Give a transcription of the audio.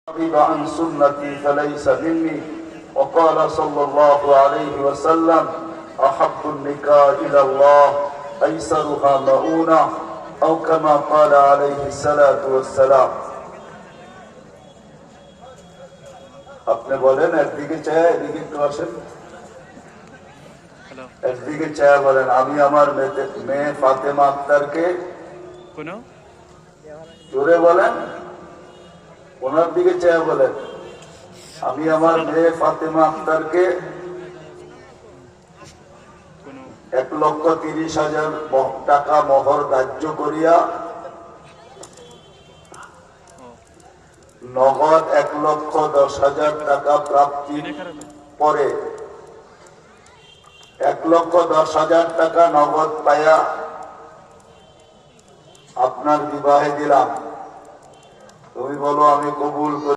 رغب عن سنتي فليس مني وقال صلى الله عليه وسلم أحب النكاح إلى الله أيسرها مؤونة أو كما قال عليه الصلاة والسلام আপনি বলেন একদিকে চায় এদিকে একটু আসেন একদিকে চায় বলেন আমি আমার মেয়ে ফাতেমা আক্তারকে জোরে বলেন ওনার দিকে চায় বলেন আমি আমার মেয়ে ফাতেমা আক্তারকে 1,30,000 টাকা মোহর ধার্য করিয়া নগদ 1,10,000 টাকা প্রাপ্তির পরে 1,10,000 টাকা নগদ পায়া আপনার বিবাহে দিলাম তুমি বলো আমি কবুল করি।